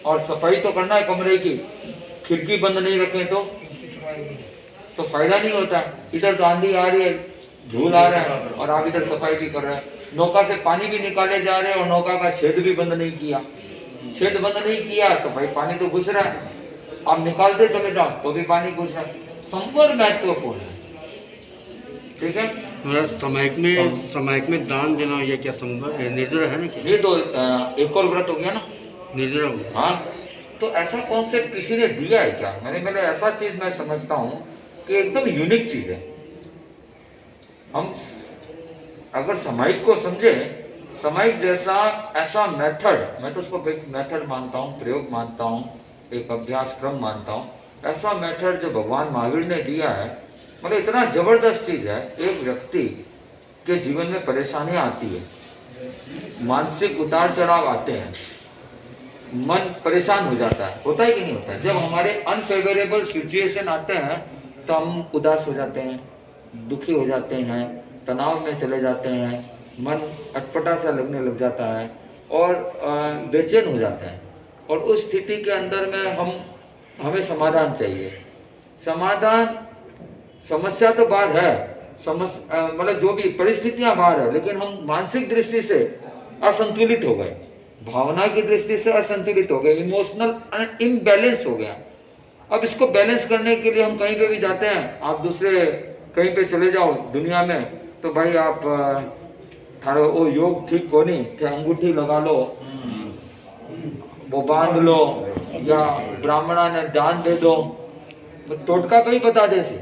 और सफाई तो करना है कमरे की, खिड़की बंद नहीं रखें तो फायदा नहीं होता। इधर तो आंधी आ रही है, धूल आ रहा है और आप इधर सफाई भी कर रहे हैं। नौका से पानी भी निकाले जा रहे हैं और नौका का छेद भी बंद नहीं किया। छेद बंद नहीं किया तो भाई पानी तो घुस रहा है, आप निकालते चले जाओ तो भी पानी घुस रहा है। संवर महत्वपूर्ण है, ठीक है। सामायिक में दान देना ये क्या संभव है? निर्जर है ना क्या? ये तो एक और व्रत हो गया ना, निर्जर हो गया। हाँ, तो ऐसा कॉन्सेप्ट किसी ने दिया है क्या? मैंने ऐसा चीज मैं समझता हूँ कि एकदम यूनिक चीज है। हम अगर सामायिक को समझे, सामायिक जैसा ऐसा मेथड, मैं तो उसको एक मेथड मानता हूँ, प्रयोग मानता हूँ, एक अभ्यास क्रम मानता हूँ, ऐसा मेथड जो भगवान महावीर ने दिया है, मतलब इतना जबरदस्त चीज है। एक व्यक्ति के जीवन में परेशानियां आती है, मानसिक उतार चढ़ाव आते हैं, मन परेशान हो जाता है, होता है कि नहीं होता है? जब हमारे अनफेवरेबल सिचुएशन आते हैं तो हम उदास हो जाते हैं, दुखी हो जाते हैं, तनाव में चले जाते हैं, मन अटपटा सा लगने लग जाता है और बेचैन हो जाता है। और उस स्थिति के अंदर में हमें समाधान चाहिए। समाधान, समस्या तो बाहर है, मतलब जो भी परिस्थितियां बाहर है, लेकिन हम मानसिक दृष्टि से असंतुलित हो गए, भावना की दृष्टि से असंतुलित हो गए, इमोशनल इम्बैलेंस हो गया। अब इसको बैलेंस करने के लिए हम कहीं पे भी जाते हैं, आप दूसरे कहीं पे चले जाओ दुनिया में, तो भाई आप थारो वो योग ठीक को नहीं थे, अंगूठी लगा लो, वो बांध लो, या ब्राह्मणा ने दान दे दो, टोटका कहीं बता दे से।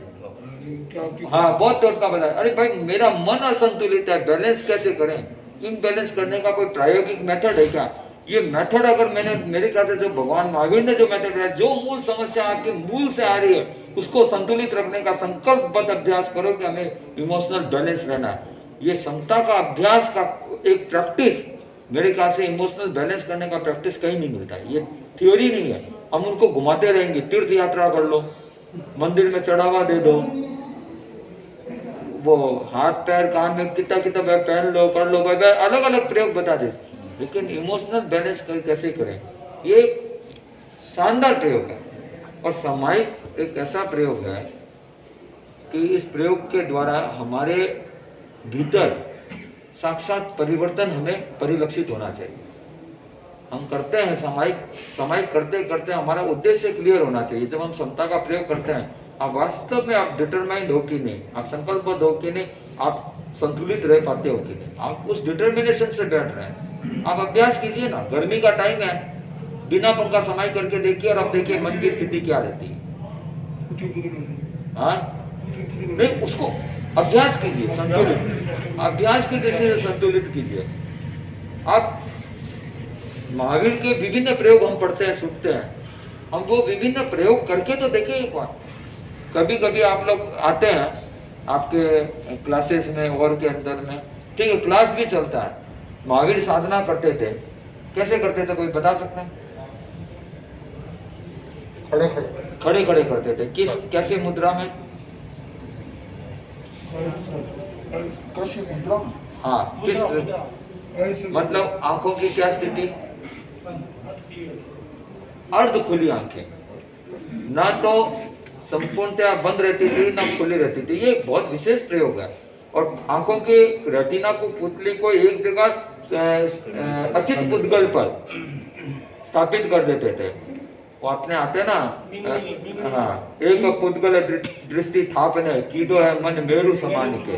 हाँ, बहुत टोटका बता। अरे भाई मेरा मन असंतुलित है, बैलेंस कैसे करें? इम्बैलेंस करने का कोई प्रायोगिक मेथड है क्या? ये मेथड अगर मेरे ख्याल से जो भगवान महावीर ने जो मेथड है, जो मूल समस्या आपके मूल से आ रही है उसको संतुलित रखने का संकल्पबद्ध अभ्यास करो कि हमें इमोशनल बैलेंस रहना है। ये समता का अभ्यास का एक प्रैक्टिस, मेरे ख्याल से इमोशनल बैलेंस करने का प्रैक्टिस कहीं नहीं मिलता है। ये थ्योरी नहीं है, हम उनको घुमाते रहेंगे। तीर्थ यात्रा कर लो, मंदिर में चढ़ावा दे दो, वो हाथ पैर कान में कितना पहन लो, कर लो, भाई अलग अलग प्रयोग बता दे, लेकिन इमोशनल बैलेंस कैसे करें? ये शानदार प्रयोग है। और सामायिक एक ऐसा प्रयोग है कि इस प्रयोग के द्वारा हमारे भीतर साक्षात परिवर्तन हमें परिलक्षित होना चाहिए। हम करते हैं सामायिक करते करते हमारा उद्देश्य क्लियर होना चाहिए। जब हम समता का प्रयोग करते हैं, आप वास्तव में आप डिटरमाइंड हो कि नहीं, आप संकल्पबद्ध हो कि नहीं, आप संतुलित रह पाते हो कि नहीं, आप उस डिटर्मिनेशन से बैठ रहे हैं। आप अभ्यास कीजिए ना, गर्मी का टाइम है, बिना पंखा समाई करके देखिए और आप देखिए मन की स्थिति क्या रहती है। हाँ, नहीं, उसको अभ्यास कीजिए, संतुलित अभ्यास की दृष्टि से संतुलित कीजिए। आप महावीर के विभिन्न प्रयोग हम पढ़ते हैं, सुनते हैं, हम वो विभिन्न प्रयोग करके तो देखिए एक बार। कभी कभी आप लोग आते हैं आपके क्लासेस में और के अंदर में, ठीक है, क्लास भी चलता है। महावीर साधना करते थे, कैसे करते थे कोई बता सकते हैं? खड़े खड़े करते थे। किस कैसे मुद्रा में? हाँ, किस मतलब आंखों की क्या स्थिति? अर्ध खुली आंखें, ना तो संपूर्णतया बंद रहती थी ना खुली रहती थी। ये एक बहुत विशेष प्रयोग है। और आंखों के रेटिना को, पुतली को एक जगह अचित पुद्गल पर स्थापित कर देते थे। वो अपने आते ना, हाँ, एक पुद्गल दृष्टि थापने कीदो है मन मेरु समान के,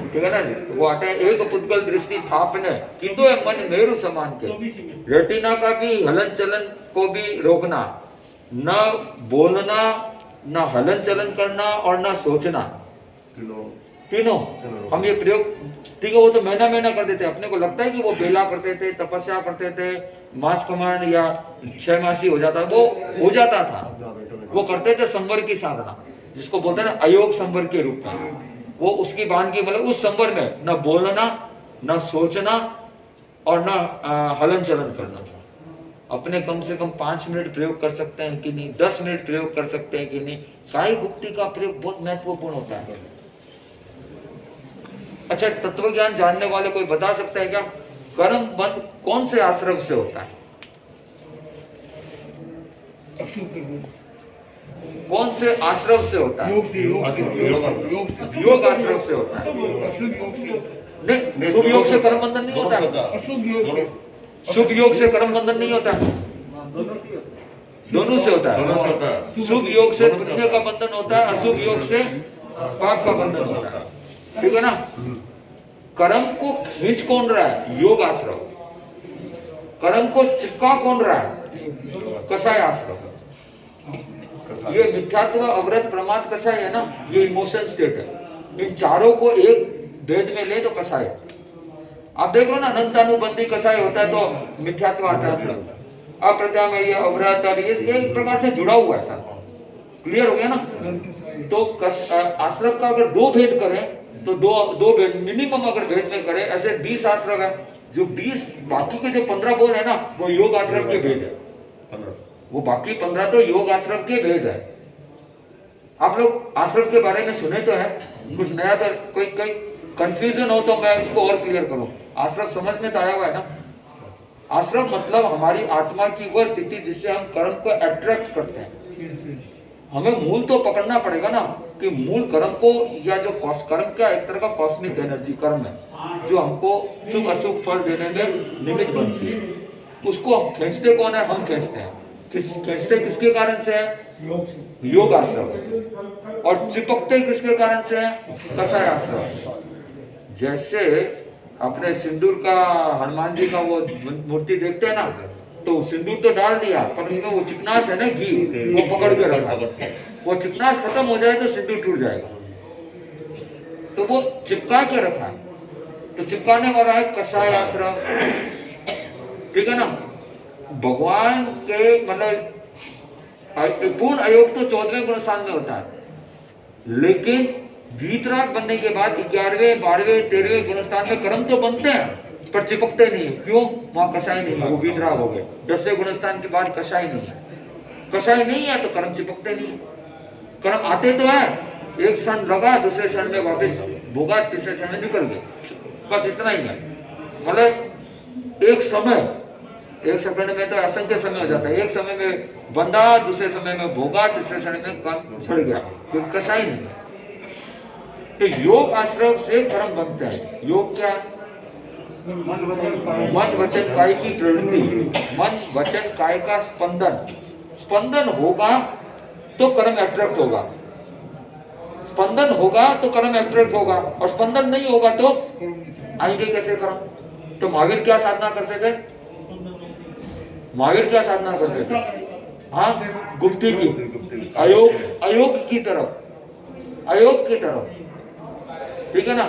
ठीक है ना जी? वो आते हैं, एक पुद्गल दृष्टि थापने कीदो है मन मेरु समान के। रेटिना का भी हलन चलन को भी रोकना, न बोलना, न हलन चलन करना और न सोचना, तीनों हम ये प्रयोग, ठीक है। वो तो महीना करते थे, अपने को लगता है कि वो बेला करते थे, तपस्या करते थे, मास कमांड या 6 मासी हो जाता, वो हो जाता था। वो करते थे संवर की साधना, जिसको बोलते हैं ना अयोग संवर के रूप में। वो उसकी बांध की, मतलब उस संवर में न बोलना, न सोचना और न हलन चलन करना। अपने कम से कम 5 मिनट प्रयोग कर सकते हैं कि नहीं, 10 मिनट प्रयोग कर सकते हैं कि नहीं। कायिक गुप्ती का प्रयोग बहुत महत्वपूर्ण होता है। अच्छा, तत्व ज्ञान जानने वाले कोई बता सकता है क्या, कर्म बंध कौन से आश्रम से होता है? कौन से आश्रम से होता है? योग आश्रम से होता है। नहीं, शुभ योग से कर्म बंधन नहीं होता। शुभ योग से कर्म बंधन नहीं होता, दोनों से होता है। शुभ योग से पुण्य का बंधन होता है, अशुभ योग से पाप का बंधन होता है, ठीक है ना। कर्म को खींच कौन रहा है? योग आश्रम। कर्म को चिपका कौन रहा है? कसाय आश्रम। ये मिथ्यात्व, अवृत, प्रमाद, कसाय है ना, ये इमोशन स्टेट है। इन चारों को एक भेद में ले तो कसाय। आप देखो ना, अनंतानुबंधी कसाय होता है तो मिथ्यात्व आता है, अप्रत्यामेय, अवृत, और ये एक प्रकार से जुड़ा हुआ है सब। क्लियर हो गया ना। तो आश्रम का अगर दो भेद करें तो दो भेद मिनिमम अगर भेद में करें, ऐसे 20 आश्रम है। जो 20 बाकी के जो 15 बोल है ना, वो योग आश्रम के भेद है। वो बाकी 15 तो योग आश्रम के भेद है। आप लोग आश्रम के बारे में सुने तो है, कुछ नया तो कोई कंफ्यूजन हो तो मैं इसको और क्लियर करूं। आश्रम समझ में तो आया हुआ है ना। आश्रम मतलब हमारी आत्मा की वह स्थिति जिससे हम कर्म को अट्रैक्ट करते हैं। हमें मूल तो पकड़ना पड़ेगा ना, कि मूल कर्म को, या जो कर्म क्या एक तरह का कॉस्मिक एनर्जी कर्म है जो हमको शुभ अशुभ फल देने में निमित्त बनती है। उसको खींचते कौन है? हम खींचते हैं। खींचते किसके कारण से है? योग आश्रम। और चिपकते किसके कारण से है? कसाय आश्रम। जैसे अपने सिंदूर का, हनुमान जी का वो मूर्ति देखते हैं ना, तो सिंदूर तो डाल दिया पर उसमें वो चिकनास है ना, घी, वो पकड़ के रखा। वो चिकनास खत्म हो जाए तो सिंदूर टूट जाएगा, तो वो चिपका के रखा। तो चिपकाने वाला है कसाय आश्रम, ठीक है ना। भगवान के मतलब पूर्ण अयोग तो 14वें गुणस्थान में होता है, लेकिन वीतराग बनने के बाद 11वें, 12वें, 13वें गुणस्थान में कर्म तो बनते हैं पर चिपकते नहीं। क्यों? वहां कसाई नहीं है, वो वीतराग हो गए। 10वें गुणस्थान के बाद कसाई नहीं है। कसाई नहीं है तो कर्म चिपकते नहीं। कर्म आते तो है, एक क्षण लगा, दूसरे क्षण में वापस भोगा, तीसरे क्षण में निकल गए, बस इतना ही है। मतलब एक सेकंड में तो असंख्य समय हो जाता है। एक समय में बंधा, दूसरे समय में भोगा, तीसरे समय में कर्म छड़ गया, क्योंकि कसाई नहीं है। तो योग आश्रम से कर्म बनते हैं। योग क्या? मन वचन काय की प्रवृत्ति। मन वचन काय का स्पंदन होगा तो कर्म अट्रैक्ट होगा। स्पंदन होगा तो कर्म अट्रैक्ट होगा, और स्पंदन नहीं होगा तो आएंगे कैसे कर्म? तो महावीर क्या साधना करते थे? महावीर क्या साधना करते थे? हाँ, गुप्ती की, अयोग की तरफ, ठीक है ना।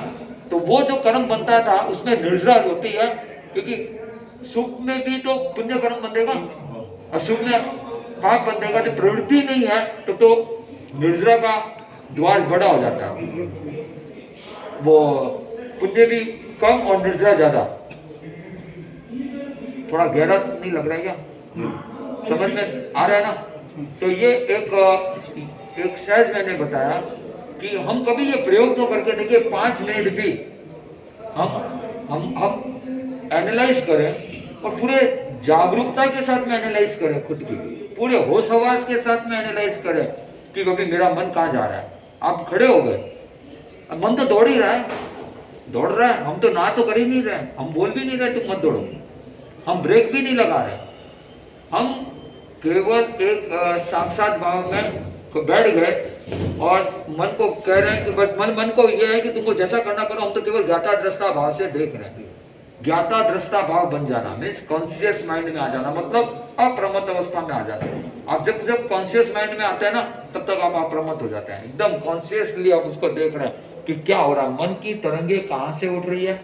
तो वो जो कर्म बनता था उसमें निर्जरा होती है, क्योंकि सुख में भी तो पुण्य कर्म बंधेगा, अशुभ में पाप बंधेगा। जो प्रवृत्ति नहीं है तो निर्जरा का द्वार बड़ा हो जाता है। वो पुण्य भी कम और निर्जरा ज्यादा। थोड़ा गहरा नहीं लग रहा है क्या? समझ में आ रहा है ना। तो ये एक सहज मैंने बताया कि हम कभी ये प्रयोग तो करके देखिए, 5 मिनट भी हम एनालाइज करें, और पूरे जागरूकता के साथ में एनालाइज करें, खुद की पूरे होश हवास के साथ में एनालाइज करें कि कभी मेरा मन कहाँ जा रहा है। आप खड़े हो गए, मन तो दौड़ ही रहा है, हम तो ना तो कर ही नहीं रहे, हम बोल भी नहीं रहे तुम मत दौड़ो, हम ब्रेक भी नहीं लगा रहे, हम केवल एक साक्षात भाव में बैठ गए और मन को कह रहे हैं कि बस मन को ये है कि तुमको जैसा करना करो। हम तो केवल ज्ञाता दृष्टा भाव से देख रहे हैं। ज्ञाता दृष्टा भाव बन जाना मीन्स कॉन्शियस माइंड में आ जाना, मतलब अप्रमत्त अवस्था में आ जाना। आप जब कॉन्शियस माइंड में आते हैं ना, तब तक आप अप्रमत्त हो जाते हैं। एकदम कॉन्शियसली आप उसको देख रहे हैं कि क्या हो रहा है। मन की तरंगे कहाँ से उठ रही है,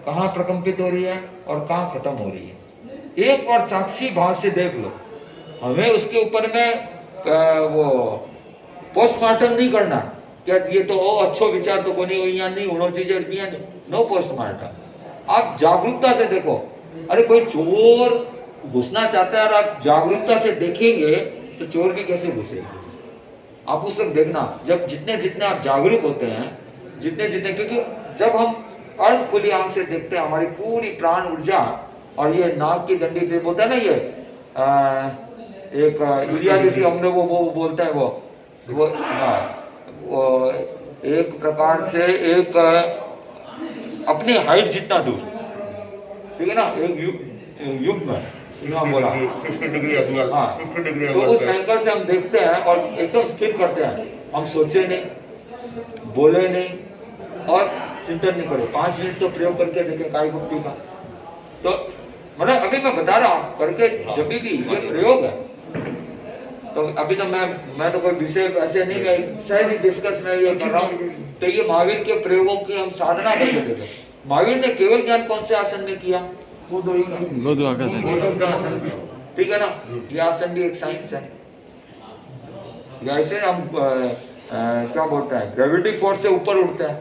कहाँ प्रकंपित हो रही है और कहाँ खत्म हो रही है। एक और साक्षी भाव से देख लो। हमें उसके ऊपर में वो पोस्टमार्टम नहीं करना, क्या ये तो अच्छो विचार तो कोई यहाँ नहीं होना चाहिए, नो पोस्टमार्टम। आप जागरूकता से देखो। अरे कोई चोर घुसना चाहता है और आप जागरूकता से देखेंगे तो चोर भी कैसे घुसेगा। आप उस वक्त देखना, जब जितने आप जागरूक होते हैं, जितने क्योंकि जब हम अर्ध खुली आंख से देखते हैं, हमारी पूरी प्राण ऊर्जा, और ये नाक की डंडी पे बोलता है ना, ये एक एरिया जैसी हमने वो बोलते हैं वो हाँ, वो एक प्रकार से एक अपनी हाइट जितना दूर, ठीक है ना, एक युग में बोला 60 डिग्री एंगल, हाँ, 60 डिग्री तो उस एंगल एंगल से हम देखते हैं और एकदम स्थिर करते हैं। हम सोचे नहीं, बोले नहीं और चिंतन नहीं करे। 5 मिनट तो प्रयोग करके देखें काय गुप्ती का। तो मतलब अभी मैं बता रहा हूँ करके जब भी ये प्रयोग है। तो अभी तो मैं तो कोई विषय ऐसे नहीं, मैं सहज ही डिस्कस में ये कर रहा हूँ। तो ये महावीर के प्रयोगों की हम साधना करके देखें। महावीर ने केवल ज्ञान कौन से आसन में किया? आसन, ठीक है ना। ये आसन भी एक साइंस है। ऐसे हम क्या बोलते हैं, ग्रेविटी फोर्स से ऊपर उठते हैं।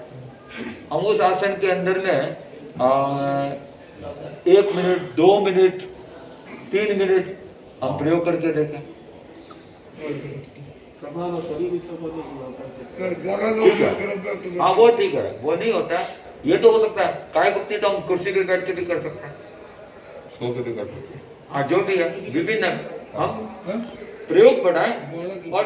हम उस आसन के अंदर में 1 मिनट, 2 मिनट, 3 मिनट हम प्रयोग करके देखें। हाँ वो ठीक है, वो नहीं होता। ये तो हो सकता है काय गुप्ती तो हम कुर्सी पे बैठ के भी कर सकते हैं, सो के भी कर सकते हैं। हाँ जो भी है विभिन्न हम प्रयोग बढ़ाएं। और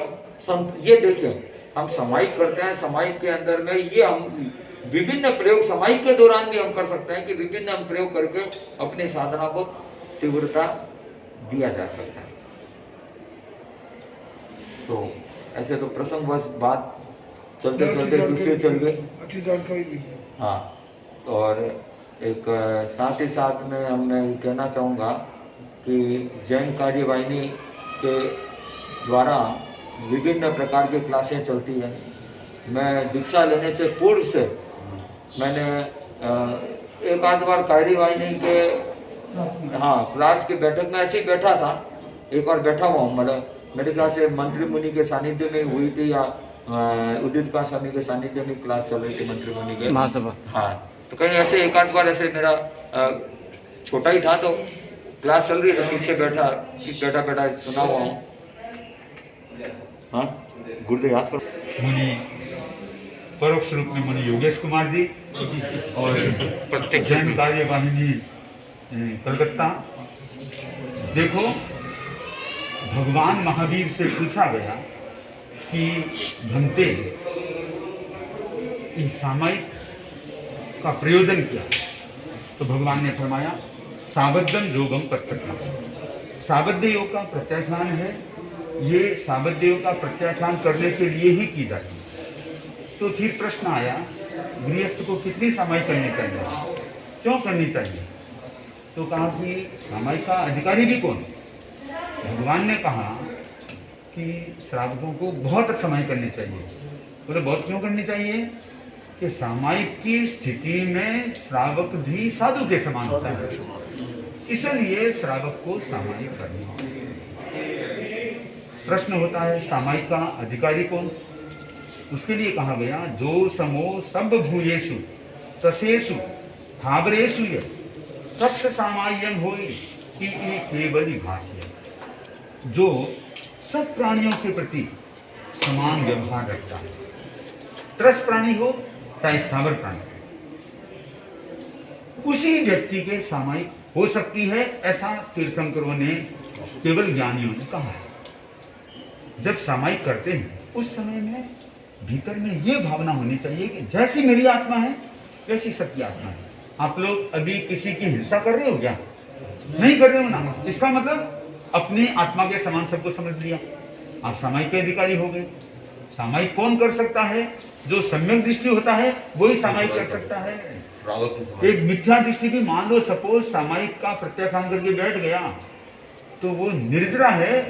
ये देखें हम समाहिक करते हैं, समाहिक के अंदर में ये हम विभिन्न प्रयोग समाहिक के दौरान भी हम कर सकते हैं कि विभिन्न हम प्रयोग करके अपनी साधना को तीव्रता दिया जा सकता है। तो ऐसे तो प्रसंगवश बात चलते चलते दूसरे चल गए, अच्छी जानकारी दी। हाँ। और एक साथ ही साथ में हम मैं कहना चाहूँगा कि जैन कार्यवाहिनी के द्वारा विभिन्न प्रकार की क्लासें चलती है। मैं दीक्षा लेने से पूर्व से मैंने एक आध बार कार्यवाहिनी के हाँ क्लास की बैठक में ऐसे ही बैठा था। एक बार बैठा हुआ हूँ, मतलब मेरे ख्याल से मंत्री मुनि के सानिध्य में हुई थी या उदित का स्वामी के सानिध्य में क्लास चल रही थी मंत्री मुनि के महासभा। हाँ, तो कहीं ऐसे एक आध बार ऐसे मेरा छोटा ही था तो क्लास चल रही है तो पीछे बैठा सुना हुआ हूँ। हाँ, गुरुदेव याद करो। मुनि परोक्ष रूप में मुनि योगेश कुमार जी और प्रत्यक्ष जैन कार्यवाहिनी कलकत्ता। देखो, भगवान महावीर से पूछा गया कि भंते इन सामायिक का प्रयोजन क्या, तो भगवान ने फरमाया साबद्धम योगम प्रत्याख्यान। साबद्ध योग का प्रत्याख्यान है, ये साबद्ध योग का प्रत्याख्यान करने के लिए ही की जाती है। तो फिर प्रश्न आया गृहस्थ को कितनी सामायिक करनी चाहिए, क्यों करनी चाहिए? तो कहा कि सामायिक का अधिकारी भी कौन? भगवान ने कहा कि श्रावकों को बहुत समय करनी चाहिए। बोले बहुत क्यों करनी चाहिए? कि सामायिक की स्थिति में श्रावक भी साधु के समान होता है, इसलिए श्रावक को सामायिक करनी चाहिए। प्रश्न होता है सामायिक का अधिकारी कौन? उसके लिए कहा गया जो समो सब भूयेषु तसेषु भावरेषु तस्य सामाय्यम होई कि केवल भाष्य। जो सब प्राणियों के प्रति समान व्यवहार रखता है, त्रस प्राणी हो चाहे स्थावर प्राणी, उसी व्यक्ति के सामायिक हो सकती है, ऐसा तीर्थंकरों ने केवल ज्ञानियों ने कहा है। जब सामायिक करते हैं उस समय में भीतर में ये भावना होनी चाहिए कि जैसी मेरी आत्मा है वैसी सबकी आत्मा है। आप लोग अभी किसी की हिंसा कर रहे हो क्या? नहीं कर रहे हो ना, इसका मतलब अपनी आत्मा के समान सबको समझ लिया, आप सामायिक के अधिकारी हो गए। सामायिक कौन कर सकता है? जो सम्यक दृष्टि होता है वही सामायिक कर सकता है। एक मिथ्या दृष्टि भी मान लो सपोज सामायिक का प्रत्याख्यान करके बैठ गया तो वो निर्जरा है,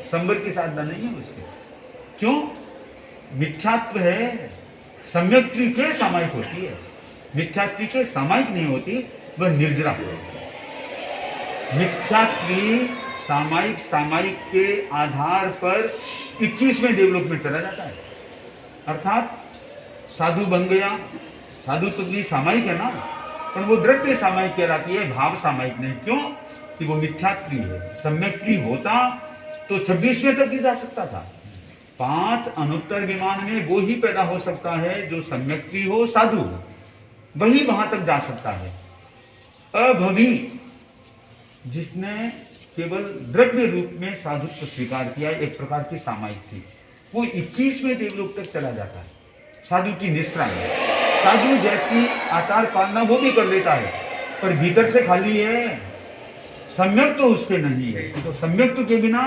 संवर की साधना नहीं है उसके। क्यों? मिथ्यात्व है, सम्यक्त्व के सामायिक होती है, मिथ्यात्व के सामायिक नहीं होती, वह निर्जरा होती है। मिथ्यात्व सामायिक सामायिक के आधार पर 21वें डेवलप में चला जाता है। अर्थात साधु बन गया, साधु तो भी सामायिक है ना, पर वो द्रव्य सामायिक कहलाती है, भाव सामायिक नहीं। क्यों? कि वो मिथ्यात्व है। सम्यक्त्व होता तो 26वें तक ही जा सकता था। 5 अनुत्तर विमान में वो ही पैदा हो सकता है जो सम्यक्त्व हो, साधु हो, वही वहां तक जा सकता है। अभवी जिसने केवल द्रव्य रूप में साधुत्व स्वीकार किया, एक प्रकार की सामायिक थी। वो 21वें देवलोक तक चला जाता है साधु की निष्ठा में। साधु जैसी आचार पालना वो भी कर लेता है, पर भीतर से खाली है, सम्यक तो उसके नहीं है। तो सम्यक के बिना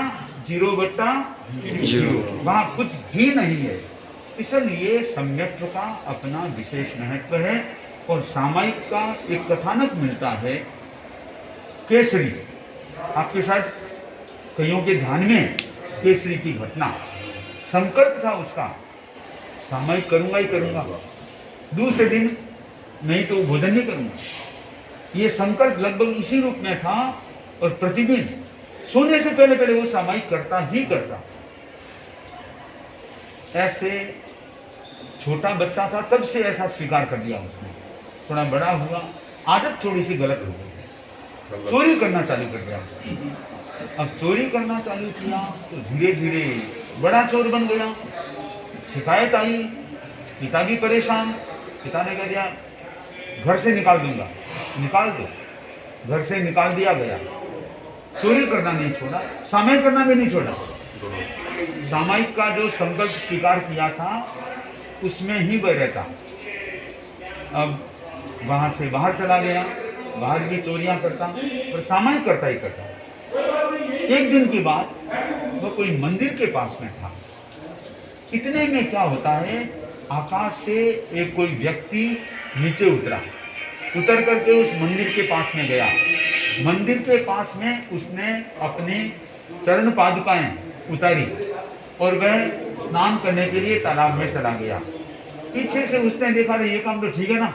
0/0, वहां कुछ भी नहीं है। इसलिए सम्यक्त्व का अपना विशेष महत्व है। और सामायिक का एक कथानक मिलता है, केसरी, आपके साथ कईयों के ध्यान में केसरी की घटना, संकल्प था उसका, सामायिक करूंगा ही करूंगा, दूसरे दिन नहीं तो भोजन नहीं करूंगा। ये संकल्प लगभग इसी रूप में था। और प्रतिदिन सोने से पहले पहले वो सामायिक करता ही करता। ऐसे छोटा बच्चा था तब से ऐसा स्वीकार कर दिया उसने। थोड़ा बड़ा हुआ, आदत थोड़ी सी गलत हो गई, चोरी करना चालू कर दिया उसने। अब चोरी करना चालू किया तो धीरे धीरे बड़ा चोर बन गया। शिकायत आई, पिता भी परेशान। पिता ने कह दिया घर से निकाल दूंगा, निकाल दो। घर से निकाल दिया गया। चोरी करना नहीं छोड़ा, सामायिक करना भी नहीं छोड़ा। सामायिक का जो संकल्प स्वीकार किया था उसमें ही वह रहता। अब वहां से बाहर चला गया, बाहर भी चोरियां करता और सामायिक करता ही करता। एक दिन की बात, वो कोई मंदिर के पास में था। इतने में क्या होता है, आकाश से एक कोई व्यक्ति नीचे उतर करके उस मंदिर के पास में गया। मंदिर के पास में उसने अपनी चरण पादुकाएं उतारी और वह स्नान करने के लिए तालाब में चला गया। पीछे से उसने देखा, ये काम तो ठीक है ना,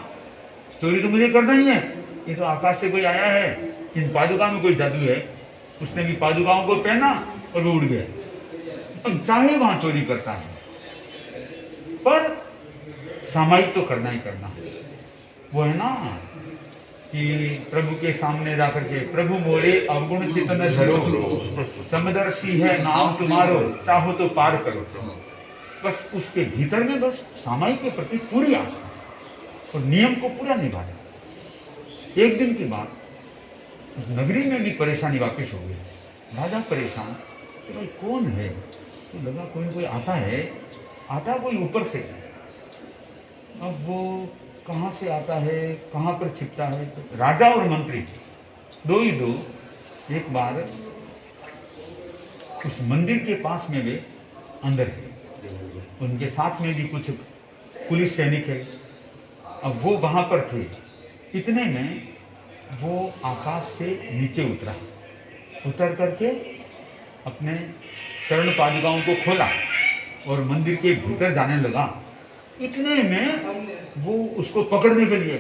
चोरी तो मुझे करना ही है, ये तो आकाश से कोई आया है, इन पादुका में कोई जादू है। उसने भी पादुकाओं को पहना और वो उड़ गया। चाहे वहां चोरी करता है, पर सामायिक तो करना ही करना है। वो है ना कि प्रभु के सामने जाकर के, प्रभु मोरे अवगुण चित्त न धरो, समदर्शी है नाम तुम्हारो, चाहो तो पार करो। बस उसके भीतर में बस सामायिक के प्रति पूरी आस्था और नियम को पूरा निभाना। एक दिन की बात, उस नगरी में भी परेशानी वापिस हो गई। राजा परेशान कि भाई कौन है, तो लगा कोई आता कोई ऊपर से। अब वो कहाँ से आता है, कहाँ पर छिपता है, तो राजा और मंत्री दो ही दो एक बार उस मंदिर के पास में वे अंदर है। उनके साथ में भी कुछ पुलिस सैनिक है। अब वो वहाँ पर थे। इतने में वो आकाश से नीचे उतर करके अपने चरण पादुकाओं को खोला और मंदिर के भीतर जाने लगा। इतने में वो उसको पकड़ने के लिए,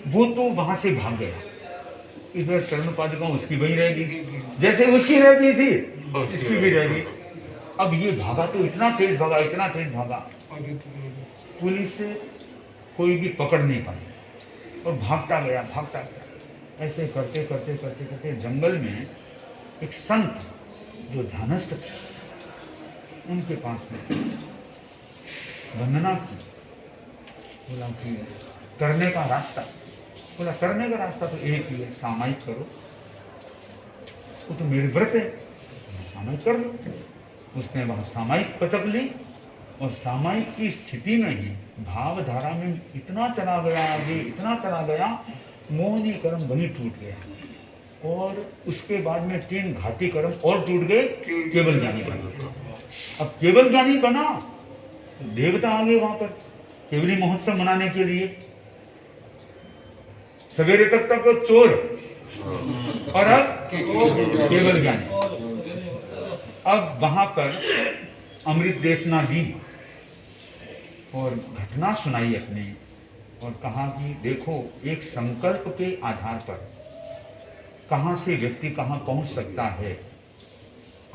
वो तो वहां से भाग गया। इधर चरण पादुका उसकी वहीं रह गई, जैसे उसकी रह गई थी इसकी भी रह गई। अब ये भागा तो इतना तेज भागा, पुलिस से कोई भी पकड़ नहीं पाई और भागता गया। ऐसे करते जंगल में एक संत जो ध्यानस्थ थे, उनके पास में वंदना की। बोला कि करने का रास्ता तो एक ही है, सामायिक करो। वो तो मेरे व्रत है, सामायिक कर लो। उसने वहां सामायिक पचक ली और सामायिक की स्थिति में ही भावधारा में इतना चला गया, मोहनी कर्म वही टूट गया। और उसके बाद में 3 घाती कर्म और टूट गए, केवल ज्ञानी बना। अब केवल ज्ञानी बना, देवता आ गए वहां पर केवली महोत्सव मनाने के लिए। सवेरे तक चोर और अब केवल ज्ञानी। अब वहां पर अमृत देशना दी और घटना सुनाई अपने, और कहा कि देखो, एक संकल्प के आधार पर कहां से व्यक्ति कहां पहुंच सकता है।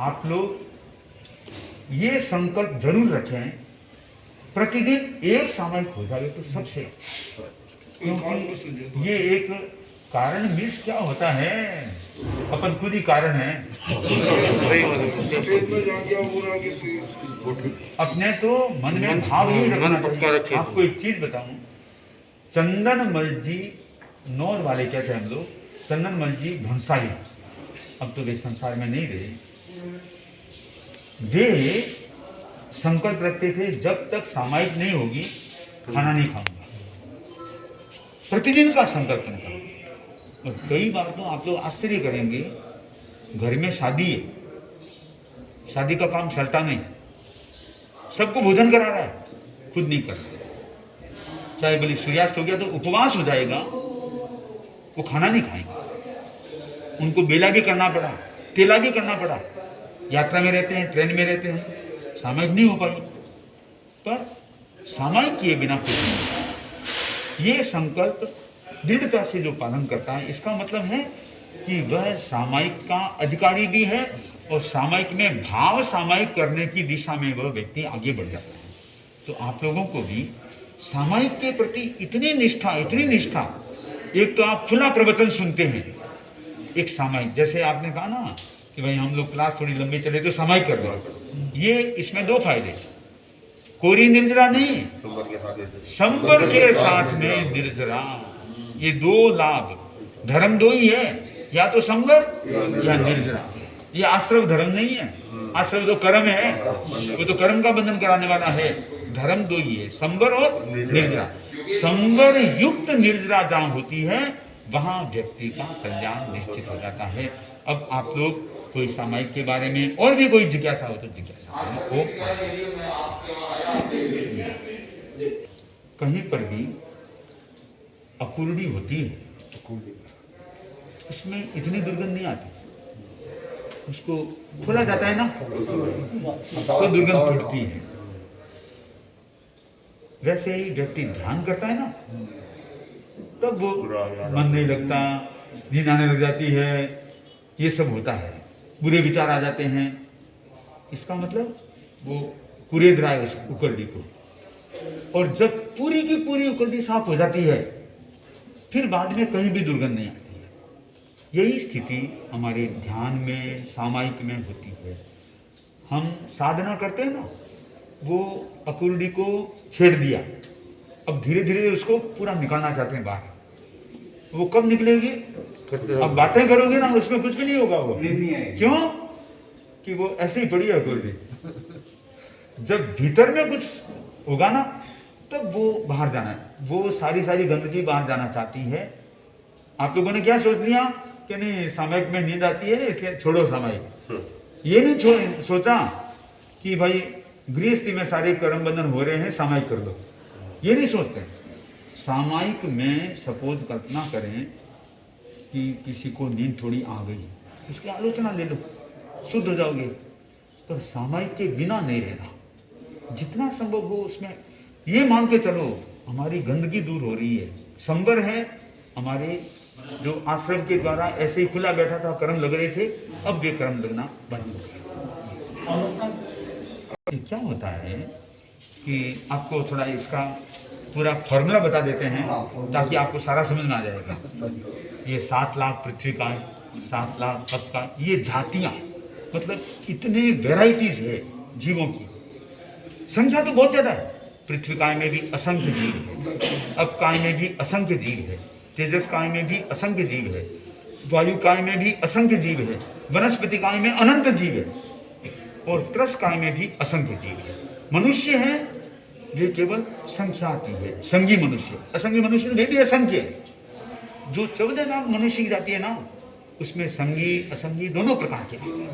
आप लोग ये संकल्प जरूर रखें, प्रतिदिन एक सामायिक हो जाए तो सबसे अच्छा। क्योंकि ये एक कारण मिस क्या होता है, अपन खुद ही कारण है। अपने तो मन में भाव ही रखना चाहिए। आपको एक चीज बताऊं, चंदन मल जी, नौर वाले कहते हैं हम लोग, चंदन मल जी भंसाली, अब तो वे संसार में नहीं रहे, वे संकल्प रखते थे जब तक सामायिक नहीं होगी खाना नहीं खाऊंगा, प्रतिदिन का संकल्प उनका। और कई बार तो आप लोग आश्चर्य करेंगे, घर में शादी है, शादी का काम चलता नहीं, सबको भोजन करा रहा है, खुद नहीं करता। चाहे बोले सूर्यास्त हो गया तो उपवास हो जाएगा, वो खाना नहीं खाएंगे, उनको बेला भी करना पड़ा, तेला भी करना पड़ा, यात्रा में रहते हैं, ट्रेन में रहते हैं, सामायिक नहीं हो पाई। पर सामायिक किए बिना कुछ नहीं। ये संकल्प दृढ़ता से जो पालन करता है, इसका मतलब है कि वह सामायिक का अधिकारी भी है और सामायिक में भाव सामायिक करने की दिशा में वह व्यक्ति आगे बढ़ जाता है। तो आप लोगों को भी सामायिक के प्रति इतनी निष्ठा, एक तो आप खुला प्रवचन सुनते हैं, एक सामायिक, जैसे आपने कहा ना कि भाई हम लोग क्लास थोड़ी लंबी चले तो सामायिक कर दो। ये इसमें दो फायदे, कोरी निर्जरा नहीं, संबर के साथ में निर्जरा, ये दो लाभ। धर्म दो ही है, या तो संबर या निर्जरा। ये आश्रव धर्म नहीं है, आश्रव तो कर्म है, वो तो कर्म का बंधन कराने वाला है। धर्म दो ही है, संबर और निर्जरा। संबर युक्त निर्जरा जहां होती है वहां व्यक्ति का कल्याण निश्चित हो जाता है। अब आप लोग कोई सामायिक के बारे में और भी कोई जिज्ञासा हो तो जिज्ञासा हो। कहीं पर भी अकुर्डी होती है, उसमें इतनी दुर्गंध नहीं आती, उसको खोला जाता है ना तो दुर्गंध फूटती है। वैसे ही व्यक्ति ध्यान करता है ना, तब वो मन नहीं लगता, नींद आने लग जाती है, ये सब होता है, बुरे विचार आ जाते हैं। इसका मतलब वो कुरेद रहा है उस उकरडी को। और जब पूरी की पूरी उकरडी साफ हो जाती है, फिर बाद में कहीं भी दुर्गंध नहीं आती है। यही स्थिति हमारे ध्यान में, सामायिक में होती है। हम साधना करते हैं ना, वो अकुर्डी को छेड़ दिया, अब धीरे धीरे उसको पूरा निकालना चाहते हैं बाहर। वो कब निकलेगी? अब बातें करोगे ना, उसमें कुछ भी नहीं होगा। वो क्यों? कि वो ऐसे ही पड़ी है अकुर्डी। जब भीतर में कुछ होगा ना, तब वो बाहर जाना है, वो सारी गंदगी बाहर जाना चाहती है। आप लोगों ने क्या सोच लिया कि नहीं सामायिक में नींद आती है इसलिए छोड़ो सामायिक। ये नहीं सोचा कि भाई गृहस्थी में सारे कर्म बंधन हो रहे हैं, सामायिक कर दो। ये नहीं सोचते। सामायिक में सपोज कल्पना करें कि किसी को नींद थोड़ी आ गई, उसकी आलोचना ले लो, शुद्ध हो जाओगे। पर सामायिक के बिना नहीं रहना, जितना संभव हो उसमें ये मान के चलो हमारी गंदगी दूर हो रही है। संबर है हमारे जो आश्रम के द्वारा ऐसे ही खुला बैठा था, कर्म लग रहे थे, अब वे कर्म लगना बंद हो गए। क्या होता है कि आपको थोड़ा इसका पूरा फॉर्मूला बता देते हैं ताकि आपको सारा समझ में आ जाएगा। ये 7 लाख पृथ्वी का, 7 लाख पद का, ये जातियां, मतलब इतने वेराइटीज है जीवों की, संख्या तो बहुत ज्यादा है। पृथ्वी काय में भी असंख्य जीव है, अप काय में भी असंख्य जीव है, तेजस काय में भी असंख्य जीव है, वायु काय में भी असंख्य जीव है, वनस्पति काय में अनंत जीव है, और त्रस काय में भी असंख्य जीव है। मनुष्य है वे केवल संख्याती है, संगी मनुष्य। असंगी मनुष्य वे भी असंख्य है। जो 14 लाख मनुष्य की जाती है ना, उसमें संगी असंगी दोनों प्रकार के हैं,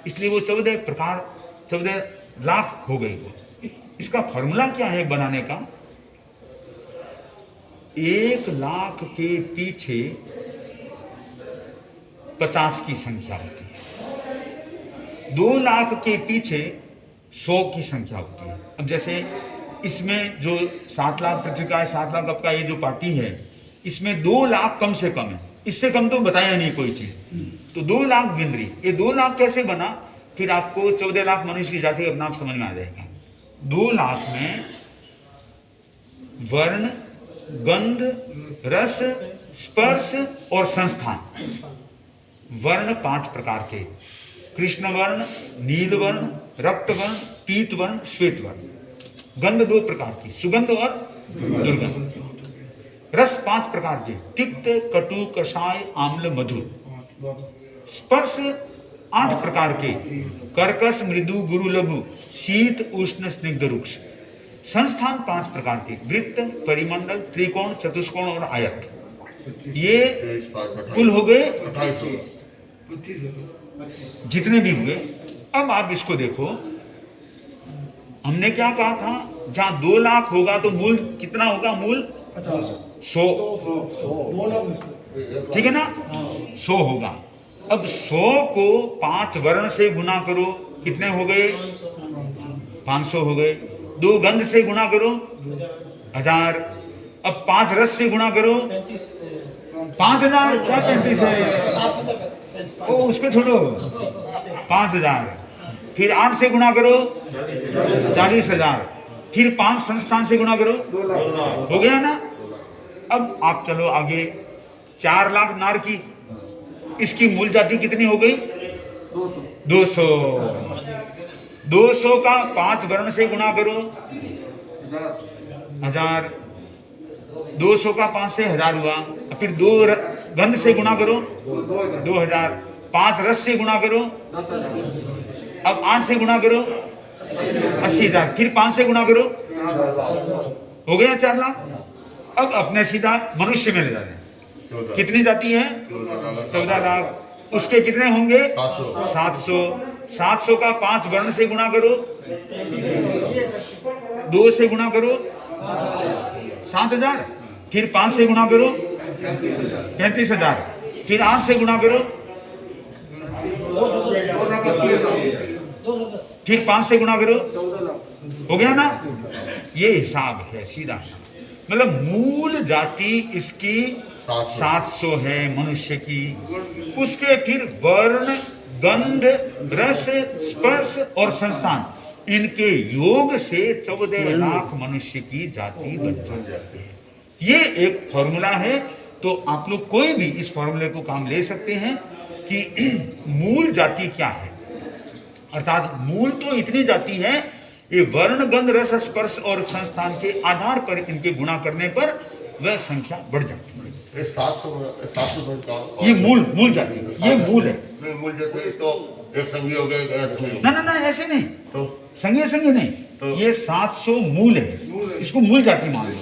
इसलिए वो 14 लाख हो गई। वो इसका फॉर्मूला क्या है बनाने का? 1 लाख के पीछे 50 की संख्या होती है, 2 लाख के पीछे 100 की संख्या होती है। अब जैसे इसमें जो 7 लाख पृथ्वी का है, 7 लाख आपका ये जो पार्टी है, इसमें 2 लाख कम से कम है, इससे कम तो बताया नहीं कोई चीज। तो 2 लाख बिंद्री, ये 2 लाख कैसे बना? फिर आपको 14 लाख मनुष्य की जाति अपना आप समझ में आ जाएगा। 2 लाख में वर्ण, गंध, रस, स्पर्श और संस्थान। वर्ण 5 प्रकार के, कृष्ण वर्ण, नील वर्ण, रक्त वर्ण, पीत वर्ण, श्वेत वर्ण। गंध 2 प्रकार की, सुगंध और दुर्गंध। रस 5 प्रकार के, तिक्त, कटु, कषाय, आम्ल, मधुर। स्पर्श 8 प्रकार के, कर्कश, मृदु, गुरु, लघु, शीत, उष्ण, स्निग्ध, रुक्ष। संस्थान 5 प्रकार के, वृत्त, परिमंडल, त्रिकोण, चतुष्कोण और आयत। ये कुल हो गए 28 जितने भी हुए। अब आप इसको देखो, हमने क्या कहा था, जहां 2 लाख होगा तो मूल कितना होगा? मूल 100, ठीक है ना? 100 होगा। अब 100 को 5 वर्ण से गुना करो, कितने हो गए? 500 हो गए। 2 गंध से गुणा करो, 1000। अब 5 रस से गुणा करो, 5000। क्या 35 है? ओ उसको छोड़ो, 5000। फिर 8 से गुणा करो, 40,000। फिर 5 संस्थान से गुणा करो, हो गया ना? अब आप चलो आगे, 4 लाख नार की, इसकी मूल जाति कितनी हो गई? 200। 200 का 5 वर्ण से गुणा करो, 1000। 200 का 5 से 1000 हुआ। फिर 2 गंध से गुणा करो, 2000। 5 रस से गुणा करो, अब 8 से गुणा करो, 80,000। फिर 5 से गुणा करो, हो गया 4 लाख। अब अपने सीधा मनुष्य में ले जा रहे हैं। कितनी जाति है? 14 लाख। उसके कितने होंगे? 700। 700 का 5 वर्ण से गुणा करो, 2 से गुणा करो, 7,000। फिर 5 से गुणा करो, 35,000। फिर 8 से गुणा करो, फिर 5 से गुणा करो, हो गया ना? ये हिसाब है सीधा। मतलब मूल जाति इसकी 700 है मनुष्य की। उसके फिर वर्ण, गंध, रस, स्पर्श और संस्थान, इनके योग से 14 लाख मनुष्य की जाति बन जाती है। ये एक फॉर्मूला है। तो आप लोग कोई भी इस फॉर्मूले को काम ले सकते हैं कि मूल जाति क्या है। अर्थात मूल तो इतनी जाति है, ये वर्ण, गंध, रस, स्पर्श और संस्थान के आधार पर इनके गुणा करने पर वह संख्या बढ़ जाती है। 700 ये मूल जाति है, ये मूल है। मूल जैसे तो एक संगी हो गए, ना ऐसे नहीं, तो संगी नहीं, तो ये 700 मूल है। इसको मूल जाति मान लो।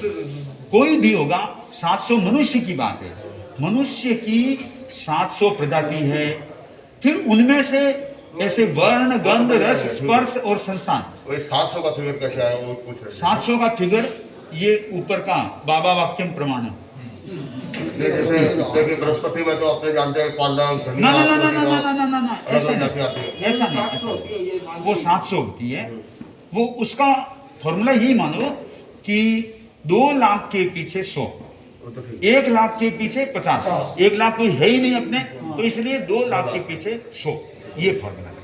कोई भी होगा, 700 मनुष्य की बात है। मनुष्य की 700 प्रजाति है। फिर उनमें से ऐसे वर्ण, गंध, रस, स्पर्श और संस्थान। 700 का फिगर कैसे आया वो पूछ रहे 700 का फिगर ये ऊपर का बाबा वाक्यम प्रमाण है। जैसे देखिए बृहस्पति में तो अपने जानते हैं पालक, ना ऐसा जाति आती है। नहीं, ऐसा नहीं। वो 700 होती है। वो उसका फॉर्मूला यही मानो कि 2 लाख के पीछे 100, 1 लाख के पीछे 50। 1 लाख कोई है ही नहीं अपने, तो इसलिए 2 लाख के पीछे 100, ये फॉर्मूला है।